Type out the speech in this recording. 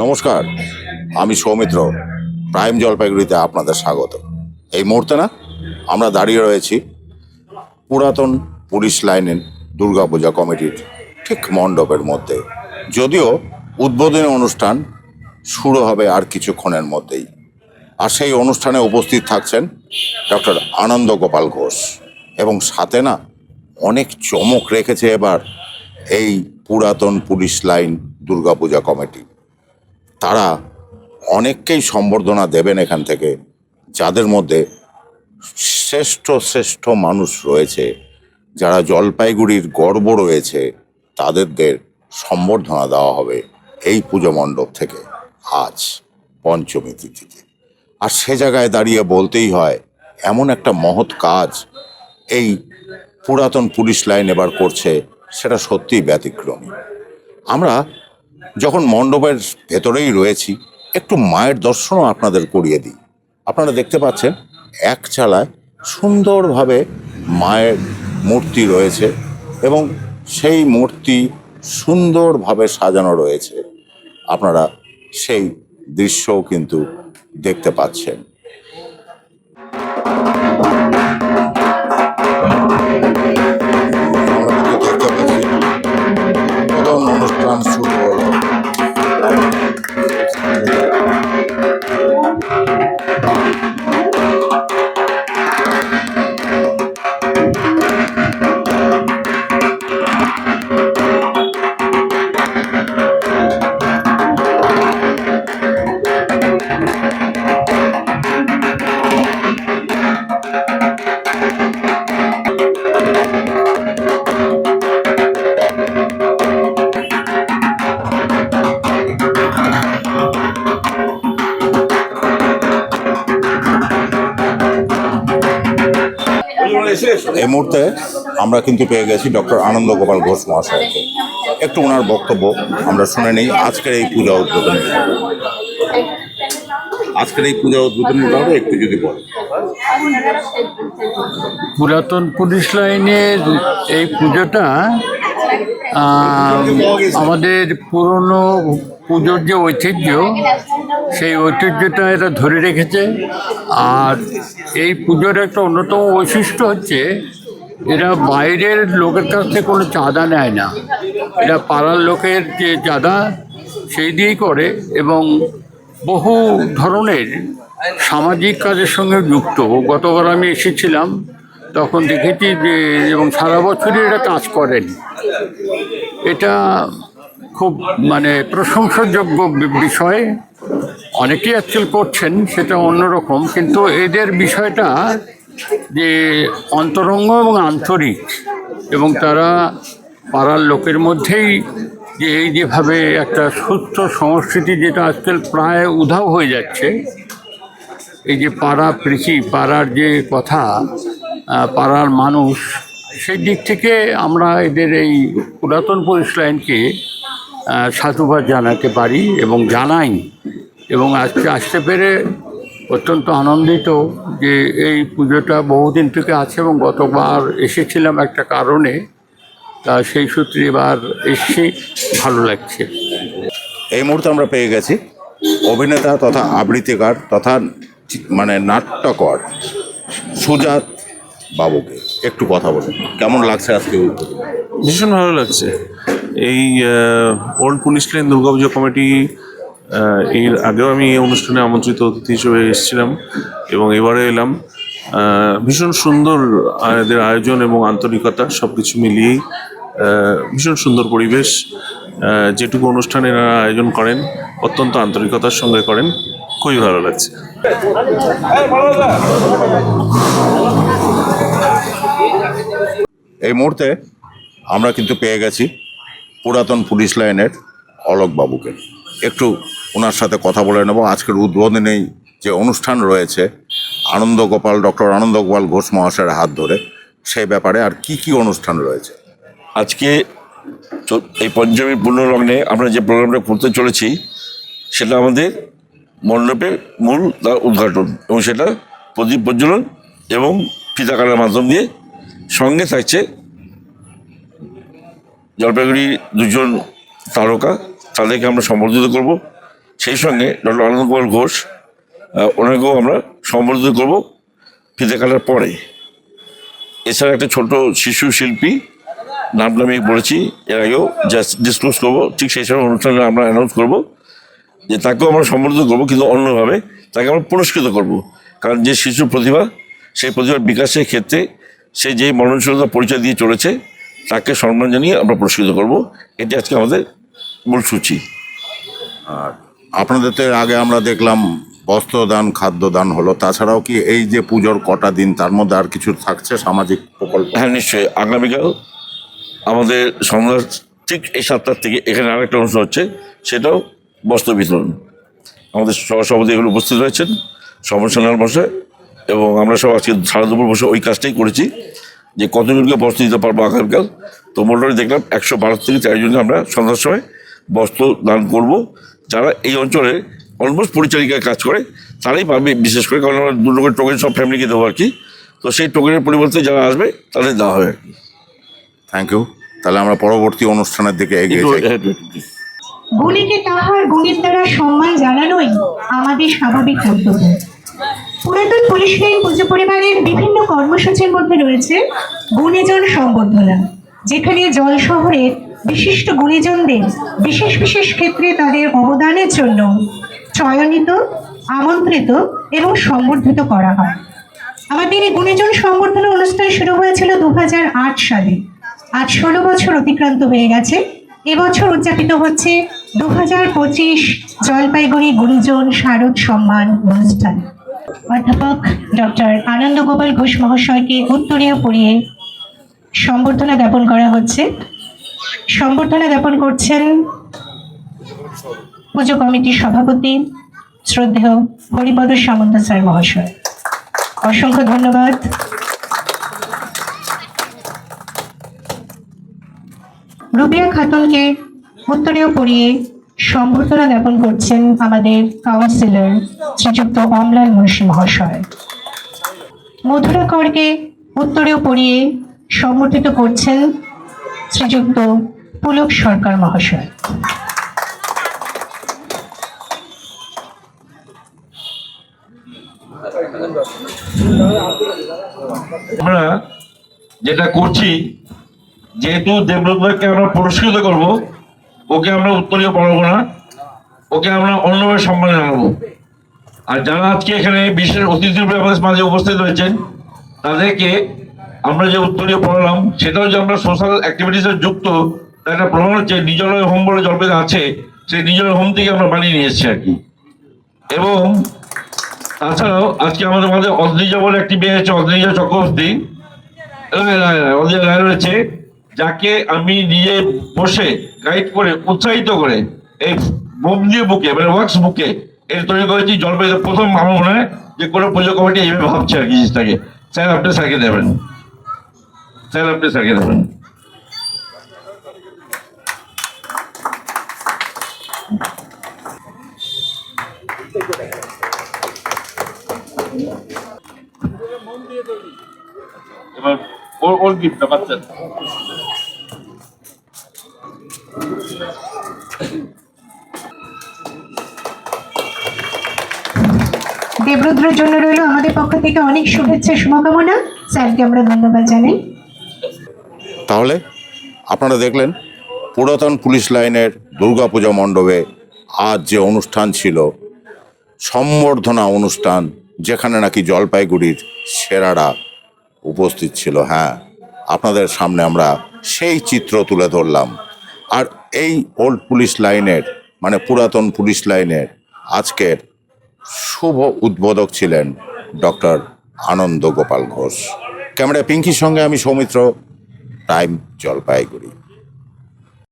নমস্কার, আমি সৌমিত্র। প্রাইম জলপাইগুড়িতে আপনাদের স্বাগত। এই মুহূর্তে আমরা দাঁড়িয়ে রয়েছি পুরাতন পুলিশ লাইনের দুর্গাপূজা কমিটির ঠিক মণ্ডপের মধ্যে। যদিও উদ্বোধনী অনুষ্ঠান শুরু হবে আর কিছুক্ষণের মধ্যেই, আর সেই অনুষ্ঠানে উপস্থিত থাকছেন ডক্টর আনন্দ গোপাল ঘোষ, এবং সাথে অনেক চমক রেখেছে এবার এই পুরাতন পুলিশ লাইন দুর্গাপূজা কমিটি। তারা অনেককেই সম্বর্ধনা দেবেন এখান থেকে, যাদের মধ্যে শ্রেষ্ঠ শ্রেষ্ঠ মানুষ রয়েছে, যারা জলপাইগুড়ির গর্ব রয়েছে, তাদেরদের সম্বর্ধনা দেওয়া হবে এই পুজো মণ্ডপ থেকে আজ পঞ্চমী তিথিতে। আর সে জায়গায় দাঁড়িয়ে বলতেই হয়, এমন একটা মহৎ কাজ এই পুরাতন পুলিশ লাইন এবার করছে, সেটা সত্যিই ব্যতিক্রমী। আমরা যখন মণ্ডপের ভেতরেই রয়েছি, একটু মায়ের দর্শনও আপনাদের করিয়ে দিই। আপনারা দেখতে পাচ্ছেন এক চালায় সুন্দরভাবে মায়ের মূর্তি রয়েছে, এবং সেই মূর্তি সুন্দরভাবে সাজানো রয়েছে। আপনারা সেই দৃশ্যও কিন্তু দেখতে পাচ্ছেন। অনুষ্ঠান শুরু হলো। এই মুহূর্তে আমরা কিন্তু পেয়ে গেছি ডক্টর আনন্দ গোপাল ঘোষ মহাশয়কে। একটু ওনার বক্তব্য আমরা শুনে নিই আজকের এই পূজা উদ্বোধনী। একটু যদি বলেন। পুরাতন পুলিশ লাইনের এই পুজোটা আমাদের পুরনো পুজোর যে ঐতিহ্য, সেই ঐতিহ্যটা এরা ধরে রেখেছে। আর এই পুজোর একটা অন্যতম বৈশিষ্ট্য হচ্ছে, এরা বাইরের লোকের কাছ থেকে কোনো চাঁদা নেয় না। এরা পাড়ার লোকের যে চাঁদা সেই দিয়েই করে, এবং বহু ধরনের সামাজিক কাজের সঙ্গে যুক্ত। গতবার আমি এসেছিলাম, তখন দেখেছি যে, এবং সারা বছরই এরা কাজ করেন। এটা খুব প্রশংসাযোগ্য বিষয়। অনেকেই অ্যাকচুয়াল করছেন, সেটা অন্যরকম, কিন্তু এদের বিষয়টা যে অন্তরঙ্গ এবং আন্তরিক, এবং তারা পাড়ার লোকের মধ্যেই যে এই যেভাবে একটা সুস্থ সংস্কৃতি, যেটা আজকাল প্রায় উধাও হয়ে যাচ্ছে, এই যে পাড়া প্রীতি, পাড়ার যে কথা, পাড়ার মানুষ, সেই দিক থেকে আমরা এদের এই পুরাতন পুলিশ লাইনকে সাধুবাদ জানাতে পারি এবং জানাই। এবং আজকে আসতে পেরে অত্যন্ত আনন্দিত যে এই পুজোটা বহুদিন থেকে আছে, এবং গতবার এসেছিলাম একটা কারণে, তা সেই সূত্রে এবার এসে ভালো লাগছে। এই মুহূর্তে আমরা পেয়ে গেছি অভিনেতা তথা আবৃত্তিকার তথা নাট্যকর সুজাত বাবুকে। একটু কথা বলুন, কেমন লাগছে আজকে? ভীষণ ভালো লাগছে। এই old police line Durga Puja committee, এর আগেও আমি এই অনুষ্ঠানে আমন্ত্রিত অতিথি হিসেবে এসেছিলাম, এবং এবারে এলাম। ভীষণ সুন্দর এদের আয়োজন এবং আন্তরিকতা, সব কিছু মিলিয়েই ভীষণ সুন্দর পরিবেশ। যেটুকু অনুষ্ঠানে এরা আয়োজন করেন অত্যন্ত আন্তরিকতার সঙ্গে করেন, খুবই ভালো লাগছে। এই মুহূর্তে আমরা কিন্তু পেয়ে গেছি পুরাতন পুলিশ লাইনের অলোক বাবুকে। একটু ওনার সাথে কথা বলে নেব। আজকের উদ্বোধনী যে অনুষ্ঠান রয়েছে ডক্টর আনন্দ গোপাল ঘোষ মহাশয়ের হাত ধরে, সেই ব্যাপারে আর কি কি অনুষ্ঠান রয়েছে আজকে এই পঞ্চমী পুণ্যলগ্নে আমরা যে প্রোগ্রামটা করতে চলেছি, সেটা আমাদের মণ্ডপের মূল উদ্ঘাটন, এবং সেটা প্রদীপ প্রজ্বলন এবং ফিতা কাটার মাধ্যম দিয়ে। সঙ্গে থাকছে জলপাইগুড়ির দুজন তারকা, তাদেরকে আমরা সম্বর্ধিত করব। সেই সঙ্গে ডক্টর আনন্দ গোপাল ঘোষ ওনাকেও আমরা সম্বর্ধিত করব ফিতে কাটার পরে। এছাড়া একটা ছোট শিশু শিল্পী, নামটা আমি বলেছি এর আগেও, জাস্ট ডিসক্লোজ করবো, ঠিক সেই সময় অনুষ্ঠানে আমরা অ্যানাউন্স করবো যে তাকেও আমরা সম্বর্ধিত করবো, কিন্তু অন্যভাবে তাকে আমরা পুরস্কৃত করব। কারণ যে শিশুর প্রতিভা, সেই প্রতিভার বিকাশের ক্ষেত্রে সে যে মননশীলতা পরিচয় দিয়ে চলেছে, তাকে সম্মান জানিয়ে আমরা পুরস্কৃত করব। এটি আজকে আমাদের মূল সূচি। আর আপনাদের তো এর আগে আমরা দেখলাম বস্ত্রদান, খাদ্যদান হলো, তাছাড়াও কি এই যে পুজোর কটা দিন তার মধ্যে আর কিছু থাকছে সামাজিক প্রকল্প? হ্যাঁ, নিশ্চয়ই। আগামীকাল আমাদের সন্ধ্যা ঠিক এই 7টার থেকে এখানে আরেকটা অনুষ্ঠান হচ্ছে, সেটাও বস্ত্র বিতরণ। আমাদের সভাপতি এগুলো উপস্থিত রয়েছেন, সমর্থনাল বসে, এবং আমরা সব আজকে সারা দুপুর বসে ওই কাজটাই করেছি যে কতজনকে বস্ত্র দিতে পারবো আগামীকাল। তো মোটামুটি দেখলাম 112 থেকে 4 জনকে আমরা সন্ধ্যার সময় বস্ত্র দান করব। যারা এই অঞ্চলে অলমোস্ট পরিচারিকায় কাজ করে তারাই পাবে, বিশেষ করে, কারণ আমরা 2 লোকের টোকেন সব ফ্যামিলিকে দেবো আর কি। তো সেই টোকেনের পরিবর্তে যারা আসবে তাদের দেওয়া হবে আর কি। Thank you. তাহলে আমরা পরবর্তী অনুষ্ঠানের দিকে এগিয়ে যাই। গুণীকে তাহার গুণের দ্বারা সম্মান জানানোই আমাদের স্বাভাবিক কর্তব্য। পুরাতন পুলিশ লাইন পুজো পরিবারের বিভিন্ন কর্মসূচির মধ্যে রয়েছে গুণীজন সম্বর্ধনা, যেখানে জল শহরের বিশিষ্ট গুণীজনদের বিশেষ বিশেষ ক্ষেত্রে তাদের অবদানের জন্য চয়নিত, আমন্ত্রিত এবং সম্বর্ধিত করা হয়। আমাদের এই গুণীজন সম্বর্ধনা অনুষ্ঠান শুরু হয়েছিল 2008 সালে। আজ 16 বছর অতিক্রান্ত হয়ে গেছে। এবছর উদযাপিত হচ্ছে 2025 জলপাইগুড়ি গুণীজন শারদ সম্মান অনুষ্ঠান। অধ্যাপক ডক্টর আনন্দ গোপাল ঘোষ মহাশয়কে উত্তরীয় পরিয়ে সম্বর্ধনা জ্ঞাপন করা হচ্ছে। সম্বর্ধনা জ্ঞাপন করছেন পুজো কমিটির সভাপতি শ্রদ্ধেয় হরিপদ সামন্ত স্যার মহাশয়। অসংখ্য ধন্যবাদ। রুবিয়া খাতুনকে উত্তরীয় পরিয়ে সম্বর্ধনা জ্ঞাপন করছেন আমাদের কাউন্সিলর শ্রীযুক্ত অমলাল মুন্সি মহাশয়। মধুরা করকে উত্তরীয় পরিয়ে সম্বর্ধিত করছেন শ্রীযুক্ত পুলক সরকার মহাশয়। আমরা যেটা করছি, যেহেতু দেবব্রতকে আমরা পুরস্কৃত করব, ওকে আমরা উত্তরীয় পড়াবো না, ওকে আমরা অন্যভাবে সম্মান জানাবো। আর যারা আজকে এখানে বিশেষ অতিথি রূপে আমাদের মাঝে উপস্থিত হয়েছেন, তাদেরকে আমরা যে উত্তরীয় পড়ালাম, সেটাও যে আমরা সোশ্যাল অ্যাক্টিভিটিসে যুক্ত, তার একটা প্রমাণ হচ্ছে নিজলয় হোম বলে জলপাইতে আছে, সেই নিজলয় হোম থেকে আমরা বানিয়ে নিয়ে এসেছি আর কি। এবং তাছাড়াও আজকে আমাদের মাঝে অদ্রিজা বলে একটি মেয়ে আছে, অদ্রিজা চক্রবর্তী, অদ্রিজা রায় রয়েছে, যাকে আমি নিজে বসে গাইড করে উৎসাহিত করে এই বোম দিয়ে বুকে, মানে ওয়ার্কস বুকে এটা তৈরি করেছি। জলপাইতে প্রথম আমার মনে হয় যে কোনো পুজো কমিটি এইভাবে ভাবছে আর কি জিনিসটাকে। স্যার আপনি স্যারকে দেবেন, স্যার আপনি স্যারকে দেবেন। এবার ওর গিফটটা পাচ্ছেন। দেবরুদ্রের জন্য রইল আমাদের পক্ষ থেকে অনেক শুভেচ্ছা, শুভকামনা। স্যারকে আমরা ধন্যবাদ জানাই। তাহলে আপনারা দেখলেন পুরাতন পুলিশ লাইনের দুর্গাপূজা মণ্ডপে আজ যে অনুষ্ঠান ছিল, সম্বর্ধনা অনুষ্ঠান, যেখানে নাকি জলপাইগুড়ির সেরারা উপস্থিত ছিল। হ্যাঁ, আপনাদের সামনে আমরা সেই চিত্র তুলে ধরলাম। আর এই ওল্ড পুলিশ লাইনের, মানে পুরাতন পুলিশ লাইনের আজকের শুভ উদ্বোধক ছিলেন ডক্টর আনন্দ গোপাল ঘোষ। ক্যামেরায় পিঙ্কির সঙ্গে আমি সৌমিত্র, টাইম জলপাইগুড়ি।